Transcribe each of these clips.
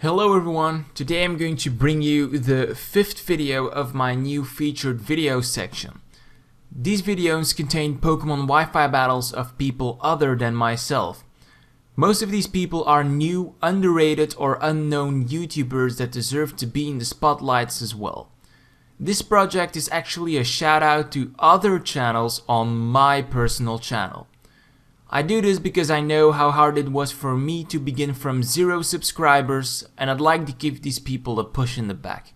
Hello everyone, today I'm going to bring you the 5th video of my new featured video section. These videos contain Pokemon Wi-Fi battles of people other than myself. Most of these people are new, underrated or unknown YouTubers that deserve to be in the spotlights as well. This project is actually a shout out to other channels on my personal channel. I do this because I know how hard it was for me to begin from 0 subscribers, and I'd like to give these people a push in the back.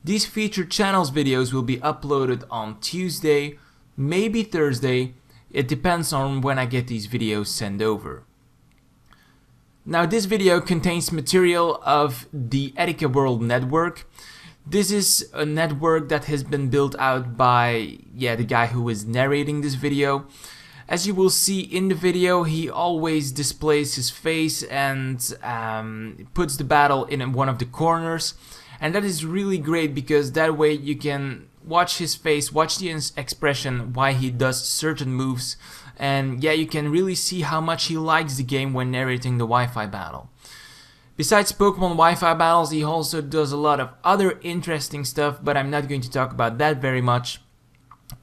These featured channels videos will be uploaded on Tuesday, maybe Thursday. It depends on when I get these videos sent over. Now this video contains material of the Etikaworldnetwork. This is a network that has been built out by the guy who is narrating this video. As you will see in the video, he always displays his face and puts the battle in one of the corners, and that is really great because that way you can watch his face, watch the expression why he does certain moves, and you can really see how much he likes the game when narrating the Wi-Fi battle. Besides Pokemon Wi-Fi battles, he also does a lot of other interesting stuff, but I'm not going to talk about that very much.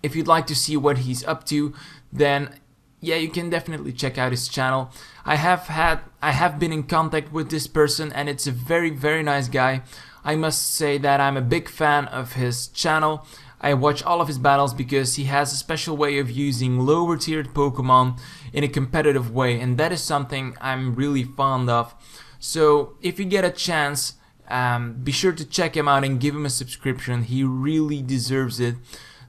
If you'd like to see what he's up to, then you can definitely check out his channel. I have been in contact with this person, and it's a very nice guy. I must say that I'm a big fan of his channel. I watch all of his battles because he has a special way of using lower tiered Pokemon in a competitive way, and that is something I'm really fond of. So if you get a chance, be sure to check him out and give him a subscription. He really deserves it.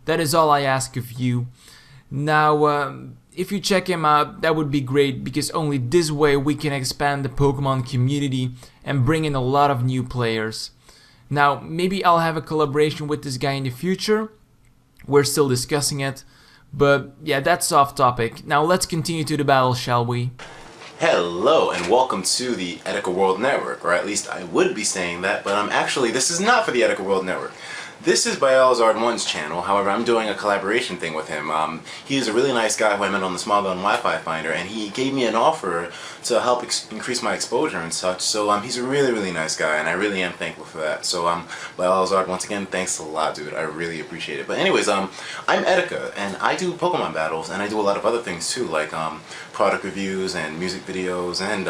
That is all I ask of you. Now, if you check him out, that would be great because only this way we can expand the Pokemon community and bring in a lot of new players. Now, maybe I'll have a collaboration with this guy in the future. We're still discussing it, but that's off topic. Now let's continue to the battle, shall we? Hello and welcome to the Etikaworldnetwork, or at least I would be saying that, but this is not for the Etikaworldnetwork. This is Biolizard1's channel. However, I'm doing a collaboration thing with him. He is a really nice guy who I met on the Small Gun Wi-Fi Finder, and he gave me an offer to help increase my exposure and such. So he's a really nice guy, and I really am thankful for that. So Biolizard, once again, thanks a lot, dude. I really appreciate it. But anyways, I'm Etika, and I do Pokemon battles, and I do a lot of other things too, like product reviews and music videos, and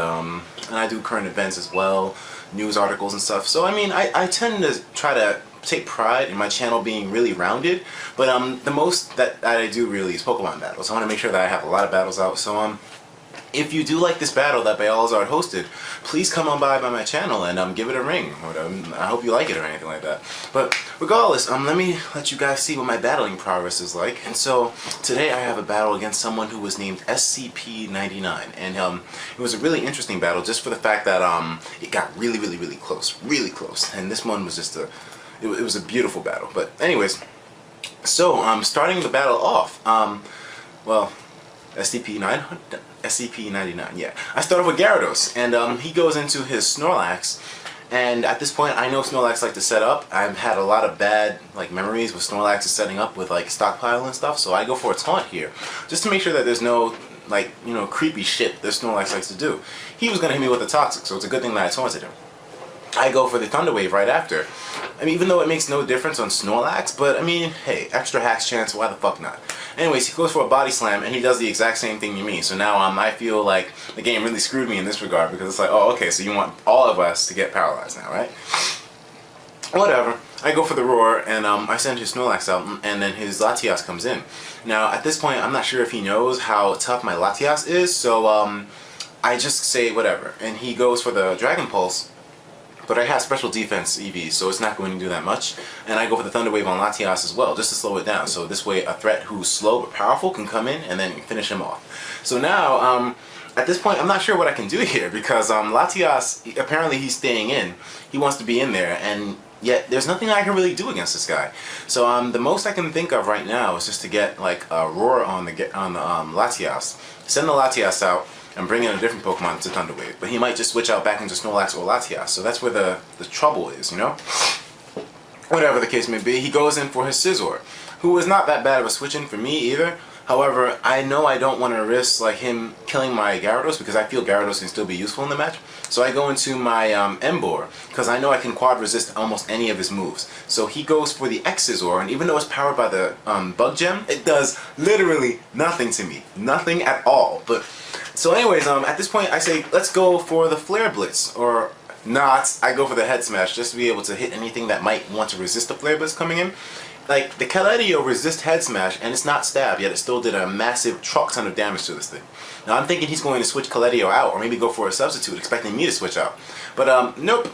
I do current events as well, news articles and stuff. So I tend to try to take pride in my channel being really rounded, but the most that I do really is Pokemon battles. I want to make sure that I have a lot of battles out. So if you do like this battle that Biolizard hosted, please come on by my channel and give it a ring. I hope you like it or anything like that. But regardless, let me let you guys see what my battling progress is like. And so today I have a battle against someone who was named SCP-99, and it was a really interesting battle just for the fact that it got really close, and this one was just it was a beautiful battle. But anyways, so starting the battle off, well, SCP-99, I start off with Gyarados, and he goes into his Snorlax, and at this point I know Snorlax like to set up. I've had a lot of bad memories with Snorlax is setting up with stockpile and stuff, so I go for a taunt here, just to make sure that there's no creepy shit that Snorlax likes to do. He was gonna hit me with a Toxic, so it's a good thing that I taunted him. I go for the Thunder Wave right after. Even though it makes no difference on Snorlax, but hey, extra hacks chance, why the fuck not? Anyways, he goes for a Body Slam, and he does the exact same thing to me. So now I feel like the game really screwed me in this regard, because it's like, oh, okay, so you want all of us to get paralyzed now, right? Whatever. I go for the Roar, and I send his Snorlax out, and then his Latias comes in. Now, at this point, I'm not sure if he knows how tough my Latias is, so I just say whatever. And he goes for the Dragon Pulse, but I have special defense EV, so it's not going to do that much. And I go for the Thunder Wave on Latias as well, just to slow it down. So this way a threat who's slow but powerful can come in and then finish him off. So now, at this point, I'm not sure what I can do here, because Latias, apparently he's staying in. He wants to be in there, and yet there's nothing I can really do against this guy. So the most I can think of right now is just to get a Roar on the Latias, send the Latias out, and bring in a different Pokemon to Thunder Wave. But he might just switch out back into Snorlax or Latias, so that's where the trouble is, you know? Whatever the case may be, he goes in for his Scizor, who is not that bad of a switch-in for me either. However, I know I don't want to risk like him killing my Gyarados because I feel Gyarados can still be useful in the match. So I go into my Emboar because I know I can quad resist almost any of his moves. So he goes for the X-Scissor, and even though it's powered by the Bug Gem, it does literally nothing to me. Nothing at all. But so anyways, at this point I say, let's go for the Flare Blitz, or not, I go for the Head Smash just to be able to hit anything that might want to resist the Flare Blitz coming in. Like, the Keletio resist Head Smash, and it's not stab, yet it still did a massive truck ton of damage to this thing. Now, I'm thinking he's going to switch Keletio out, or maybe go for a substitute, expecting me to switch out. But, nope.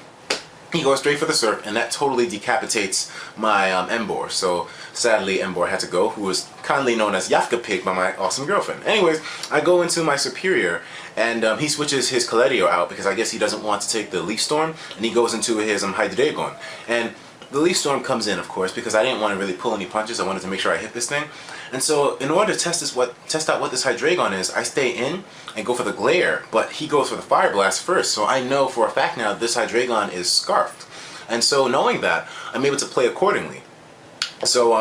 He goes straight for the Surf, and that totally decapitates my Emboar. So, sadly, Emboar had to go, who was kindly known as Yafka Pig by my awesome girlfriend. Anyways, I go into my Superior, and he switches his Keletio out, because I guess he doesn't want to take the Leaf Storm, and he goes into his Hydreigon. And the Leaf Storm comes in, of course, because I didn't want to really pull any punches. I wanted to make sure I hit this thing. And so, in order to test out what this Hydreigon is, I stay in and go for the Glare, but he goes for the Fire Blast first. So I know for a fact now this Hydreigon is Scarfed. And so, knowing that, I'm able to play accordingly. So,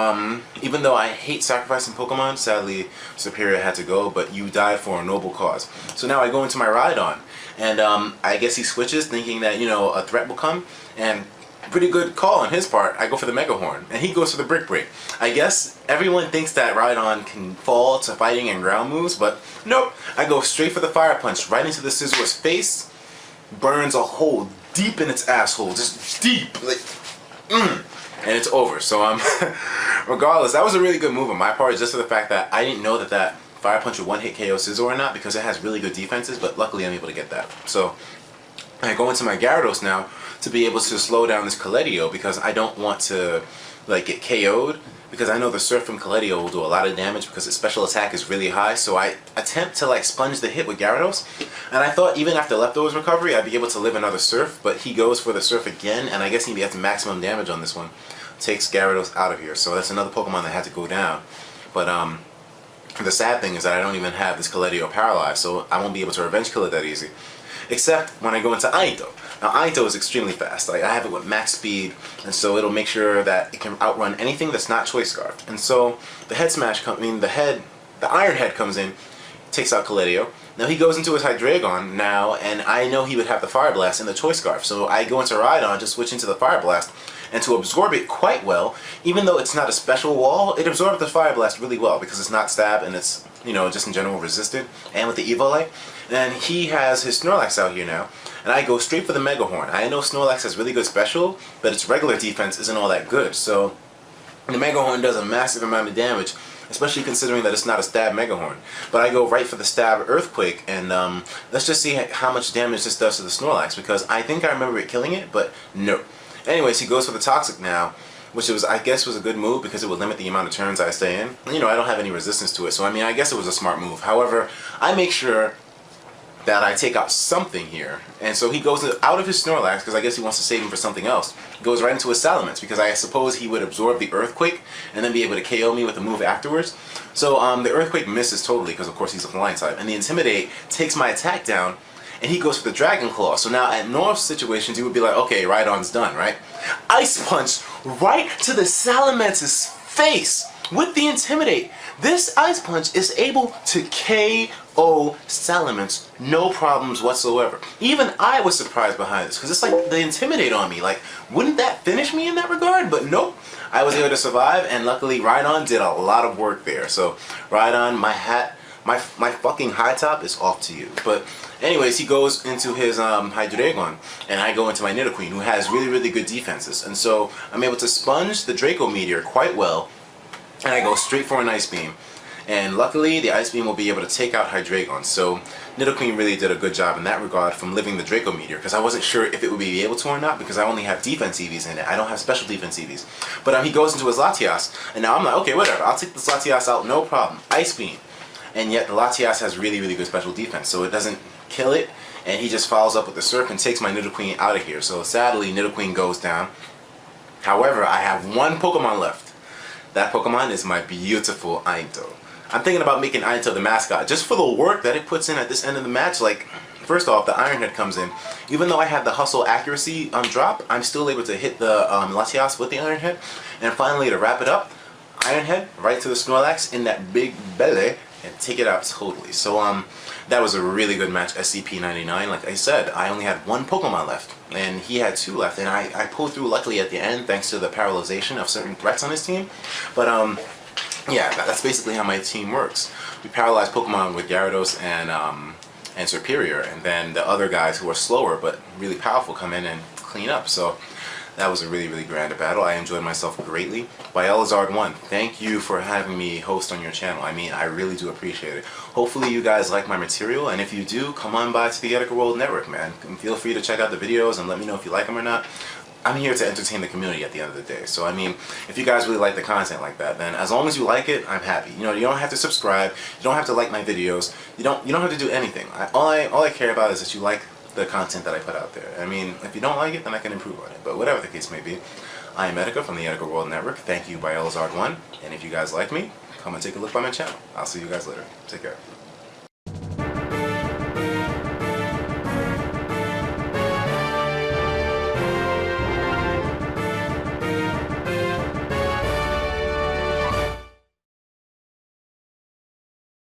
even though I hate sacrificing Pokemon, sadly, Superior had to go, but you died for a noble cause. So now I go into my Rhydon, and I guess he switches, thinking that, you know, a threat will come, and pretty good call on his part. I go for the Mega Horn, and he goes for the Brick Break. I guess everyone thinks that Rhydon can fall to fighting and ground moves, but nope. I go straight for the Fire Punch, right into the Scissor's face, burns a hole deep in its asshole, just deep, like, and it's over. So, regardless, that was a really good move on my part, just for the fact that I didn't know that that Fire Punch would one-hit KO Scizor or not, because it has really good defenses, but luckily I'm able to get that. So, I go into my Gyarados now to be able to slow down this Keletio, because I don't want to like get KO'd, because I know the Surf from Keletio will do a lot of damage because its special attack is really high. So I attempt to like sponge the hit with Gyarados, and I thought even after Leftovers recovery I'd be able to live another Surf, but he goes for the Surf again, and I guess he gets maximum damage on this one. Takes Gyarados out of here, so that's another Pokemon that had to go down. But the sad thing is that I don't even have this Keletio paralyzed, so I won't be able to revenge kill it that easy. Except when I go into Aito. Now Aito is extremely fast. Like, I have it with max speed, and so it'll make sure that it can outrun anything that's not Choice Scarfed. And so the Head Smash the Iron Head comes in, takes out Keletio. Now he goes into his Hydreigon now, and I know he would have the Fire Blast and the Choice Scarf. So I go into Rhydon, just switch into the Fire Blast, and to absorb it quite well, even though it's not a special wall, it absorbs the Fire Blast really well because it's not stab and it's, you know, just in general resisted, and with the Evolite. And he has his Snorlax out here now, and I go straight for the Mega Horn. I know Snorlax has really good special, but its regular defense isn't all that good, so the Mega Horn does a massive amount of damage, especially considering that it's not a stab Mega Horn. But I go right for the stab Earthquake, and let's just see how much damage this does to the Snorlax, because I think I remember it killing it, but no. Anyways, he goes for the Toxic now, which I guess was a good move because it would limit the amount of turns I stay in. You know, I don't have any resistance to it, so I mean, I guess it was a smart move. However, I make sure that I take out something here, and so he goes out of his Snorlax because I guess he wants to save him for something else. He goes right into his Salamence because I suppose he would absorb the Earthquake and then be able to KO me with a move afterwards. So the Earthquake misses totally because of course he's a flying type, and the Intimidate takes my attack down, and he goes for the Dragon Claw. So now at normal situations you would be like, okay, Rhydon's done, right? Ice Punch right to the Salamence's face with the Intimidate. This Ice Punch is able to KO Salamence, no problems whatsoever. Even I was surprised behind this, because it's like the Intimidate on me. Like, wouldn't that finish me in that regard? But nope, I was able to survive, and luckily Rhydon did a lot of work there. So Rhydon, my fucking high top is off to you. But anyways, he goes into his Hydreigon, and I go into my Nidoqueen, who has really, really good defenses. And so I'm able to sponge the Draco Meteor quite well, and I go straight for an Ice Beam. And luckily, the Ice Beam will be able to take out Hydreigon. So Nidoqueen really did a good job in that regard from living the Draco Meteor, because I wasn't sure if it would be able to or not, because I only have defense EVs in it. I don't have special defense EVs. But he goes into his Latias, and now I'm like, okay, whatever. I'll take this Latias out, no problem. Ice Beam. And yet the Latias has really, really good special defense, so it doesn't kill it, and he just follows up with the Surf and takes my Nidoqueen out of here. So sadly, Nidoqueen goes down. However, I have one Pokemon left. That Pokemon is my beautiful Aito. I'm thinking about making Aito the mascot, just for the work that it puts in at this end of the match. Like, first off, the Iron Head comes in. Even though I had the Hustle accuracy drop, I'm still able to hit the Latias with the Iron Head. And finally, to wrap it up, Iron Head right to the Snorlax in that big belly and take it out totally. So that was a really good match. SCP-99. Like I said, I only had one Pokemon left, and he had two left, and I pulled through luckily at the end thanks to the paralyzation of certain threats on his team. But yeah, that's basically how my team works. We paralyze Pokemon with Gyarados and Superior, and then the other guys who are slower but really powerful come in and clean up. So that was a really, really grand battle. I enjoyed myself greatly. Bielizard1, thank you for having me host on your channel. I mean, I really do appreciate it. Hopefully you guys like my material, and if you do, come on by to the Etikaworld.network, man. Feel free to check out the videos and let me know if you like them or not. I'm here to entertain the community at the end of the day. So I mean, if you guys really like the content like that, then as long as you like it, I'm happy. You know, you don't have to subscribe, you don't have to like my videos, you don't have to do anything. All I care about is that you like the content that I put out there. I mean, if you don't like it, then I can improve on it. But whatever the case may be, I am Etika from the Etika World Network. Thank you, Bielizard1. And if you guys like me, come and take a look by my channel. I'll see you guys later. Take care.